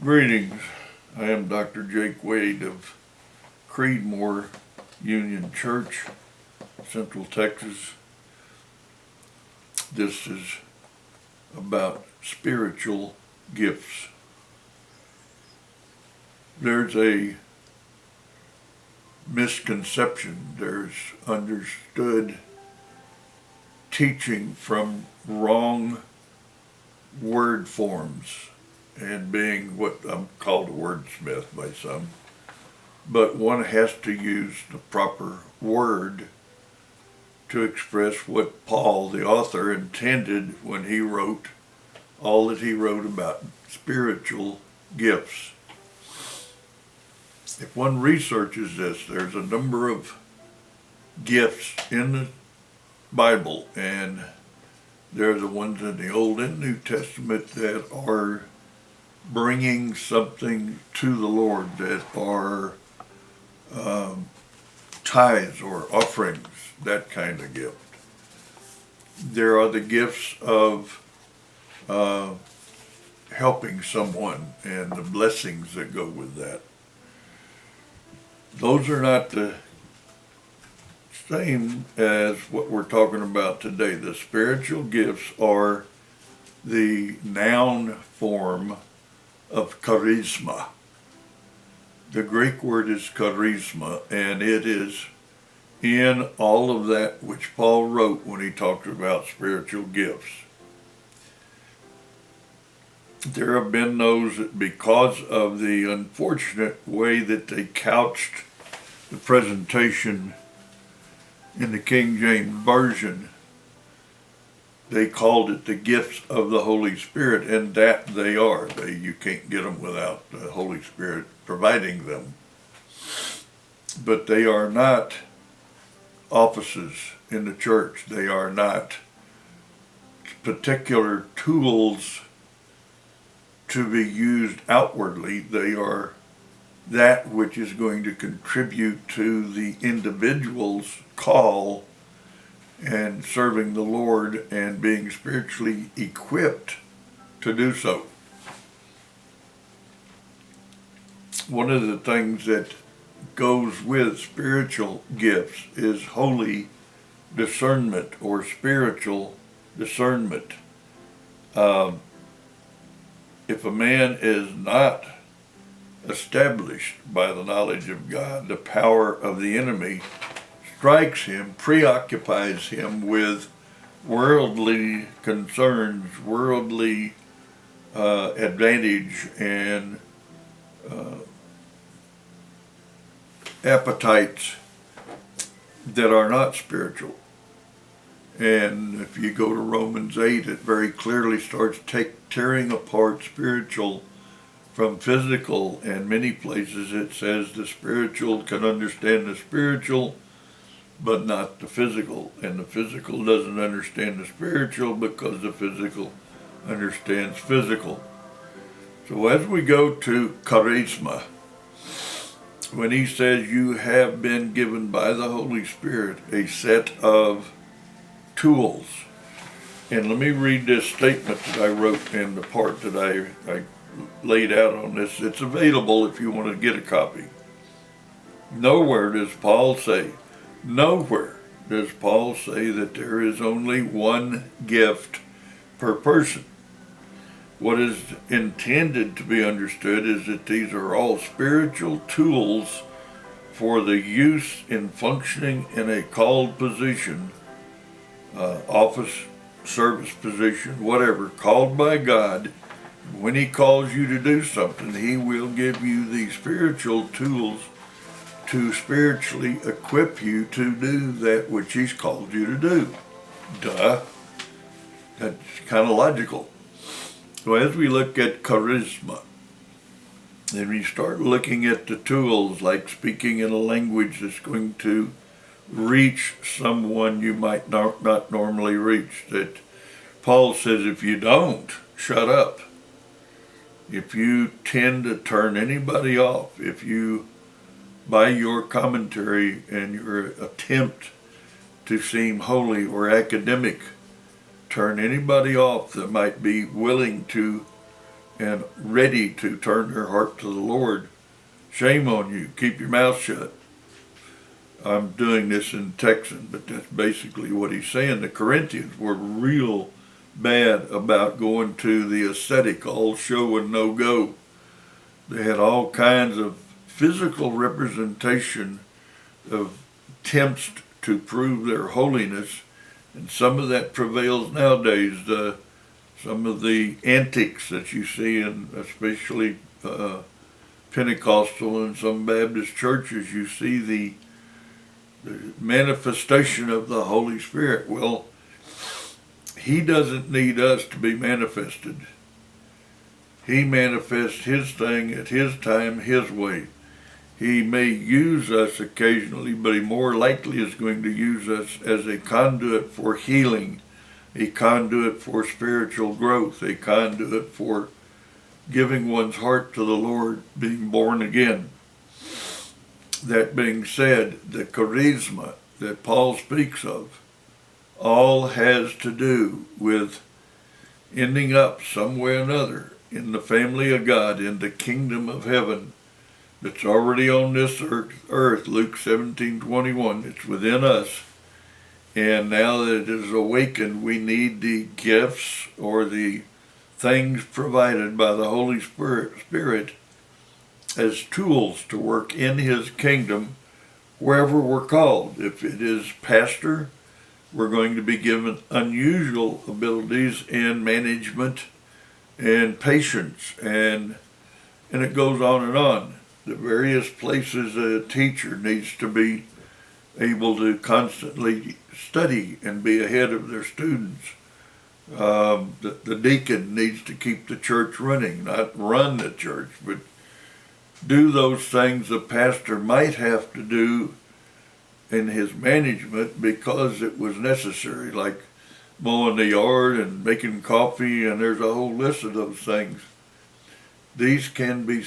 Greetings. I am Dr. Jake Wade of Creedmoor Union Church, Central Texas. This is about spiritual gifts. There's a misconception, there's understood teaching from wrong word forms and being what I'm called a wordsmith by some. But one has to use the proper word to express what Paul, the author, intended when he wrote all that he wrote about spiritual gifts. If one researches this, there's a number of gifts in the Bible, and they're the ones in the Old and New Testament that are bringing something to the Lord, that are tithes or offerings, that kind of gift. There are the gifts of helping someone and the blessings that go with that. Those are not the same as what we're talking about today. The spiritual gifts are the noun form of charisma. The Greek word is charisma, and it is in all of that which Paul wrote when he talked about spiritual gifts. There have been those that, because of the unfortunate way that they couched the presentation in the King James Version, they called it the gifts of the Holy Spirit, and that they are. You can't get them without the Holy Spirit providing them. But they are not offices in the church. They are not particular tools to be used outwardly. They are that which is going to contribute to the individual's call and serving the Lord and being spiritually equipped to do so. One of the things that goes with spiritual gifts is holy discernment or spiritual discernment. If a man is not established by the knowledge of God, the power of the enemy strikes him, preoccupies him with worldly concerns, worldly advantage, and appetites that are not spiritual. And if you go to Romans 8, it very clearly starts tearing apart spiritual from physical, and many places it says the spiritual can understand the spiritual, but not the physical, and the physical doesn't understand the spiritual because the physical understands physical. So as we go to charisma, when he says you have been given by the Holy Spirit a set of tools, and let me read this statement that I wrote in the part that I laid out on this. It's available if you want to get a copy. Nowhere does Paul say that there is only one gift per person. What is intended to be understood is that these are all spiritual tools for the use in functioning in a called position, office, service position, whatever, called by God. When he calls you to do something, he will give you the spiritual tools to spiritually equip you to do that which he's called you to do. Duh. That's kind of logical. So as we look at charisma, and we start looking at the tools like speaking in a language that's going to reach someone you might not normally reach, that Paul says if you don't, shut up. If you tend to turn anybody off, if you, by your commentary and your attempt to seem holy or academic, turn anybody off that might be willing to and ready to turn their heart to the Lord. Shame on you. Keep your mouth shut. I'm doing this in Texan, but that's basically what he's saying. The Corinthians were real bad about going to the ascetic, all show and no go. They had all kinds of physical representation of attempts to prove their holiness, and some of that prevails nowadays. Some of the antics that you see in especially Pentecostal and some Baptist churches, you see the manifestation of the Holy Spirit. Well, he doesn't need us to be manifested. He manifests his thing at his time, his way. He may use us occasionally, but he more likely is going to use us as a conduit for healing, a conduit for spiritual growth, a conduit for giving one's heart to the Lord, being born again. That being said, the charisma that Paul speaks of all has to do with ending up some way or another in the family of God, in the kingdom of heaven that's already on this earth, Luke 17:21. It's within us. And now that it is awakened, we need the gifts or the things provided by the Holy Spirit as tools to work in his kingdom wherever we're called. If it is pastor, we're going to be given unusual abilities in management and patience, and it goes on and on. The various places a teacher needs to be able to constantly study and be ahead of their students. The deacon needs to keep the church running, not run the church, but do those things the pastor might have to do in his management because it was necessary, like mowing the yard and making coffee, and there's a whole list of those things. These can be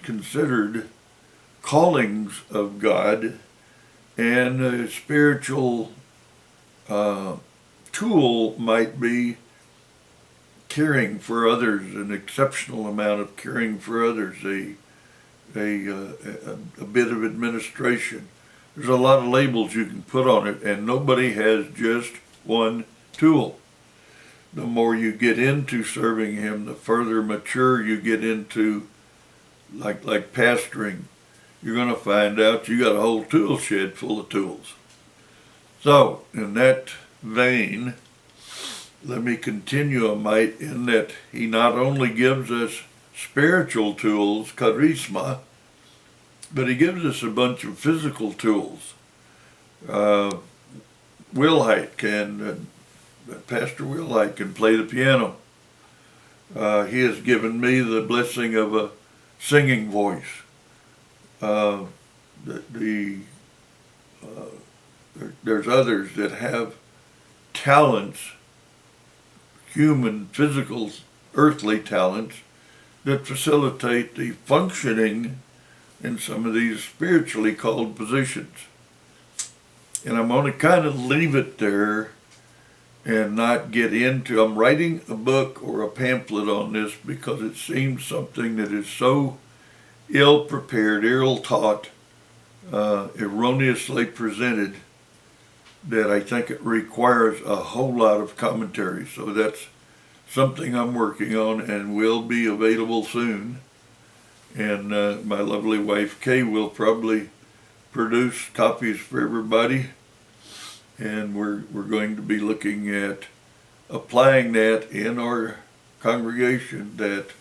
considered callings of God, and a spiritual tool might be caring for others, an exceptional amount of caring for others, a bit of administration. There's a lot of labels you can put on it, and nobody has just one tool. The more you get into serving him, the further mature you get into, like pastoring, you're going to find out you got a whole tool shed full of tools. So, in that vein, let me continue a mite in that he not only gives us spiritual tools, charisma, but he gives us a bunch of physical tools. Pastor Wilhite can play the piano. He has given me the blessing of a singing voice. There's others that have talents, human, physical, earthly talents, that facilitate the functioning in some of these spiritually called positions. And I'm going to kind of leave it there and not get into, I'm writing a book or a pamphlet on this because it seems something that is so ill-prepared, ill-taught, erroneously presented, that I think it requires a whole lot of commentary. So that's something I'm working on and will be available soon. And my lovely wife Kay will probably produce copies for everybody. And we're going to be looking at applying that in our congregation, that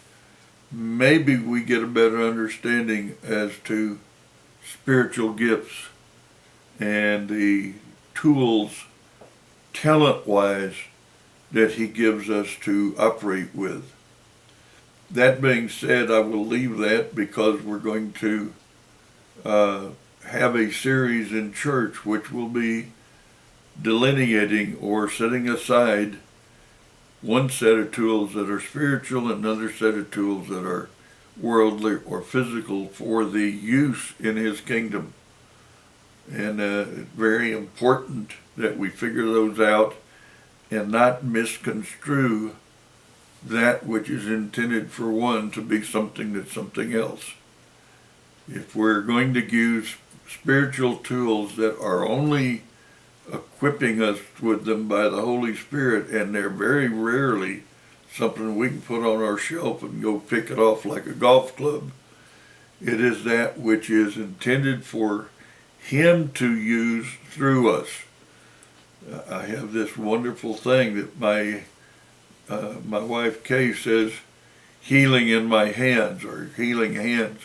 maybe we get a better understanding as to spiritual gifts and the tools, talent-wise, that he gives us to operate with. That being said, I will leave that because we're going to have a series in church which will be delineating or setting aside one set of tools that are spiritual and another set of tools that are worldly or physical for the use in his kingdom. And it's very important that we figure those out and not misconstrue that which is intended for one to be something that's something else. If we're going to use spiritual tools that are only equipping us with them by the Holy Spirit, and they're very rarely something we can put on our shelf and go pick it off like a golf club. It is that which is intended for Him to use through us. I have this wonderful thing that my wife Kay says, healing in my hands, or healing hands.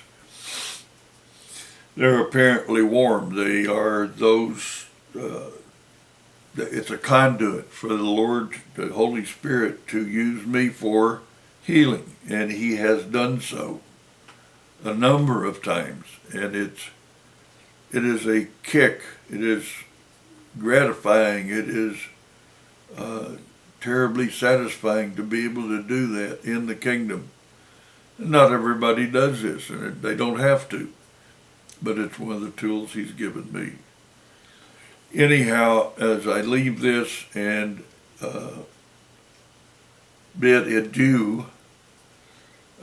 They're apparently warm. They are those, it's a conduit for the Lord, the Holy Spirit, to use me for healing. And He has done so a number of times. And it is a kick. It is gratifying. It is terribly satisfying to be able to do that in the kingdom. Not everybody does this, and they don't have to, but it's one of the tools He's given me. Anyhow, as I leave this and bid adieu,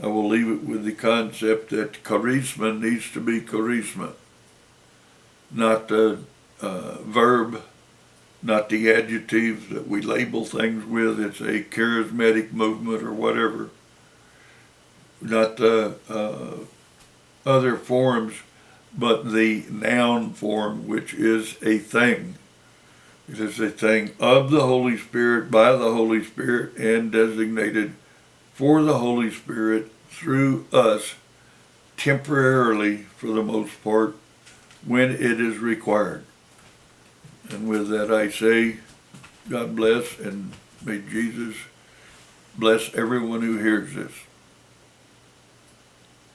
I will leave it with the concept that charisma needs to be charisma, not the verb, not the adjective that we label things with. It's a charismatic movement or whatever. Not the other forms, but the noun form, which is a thing. It is a thing of the Holy Spirit, by the Holy Spirit, and designated for the Holy Spirit through us, temporarily for the most part, when it is required. And with that I say, God bless, and may Jesus bless everyone who hears this.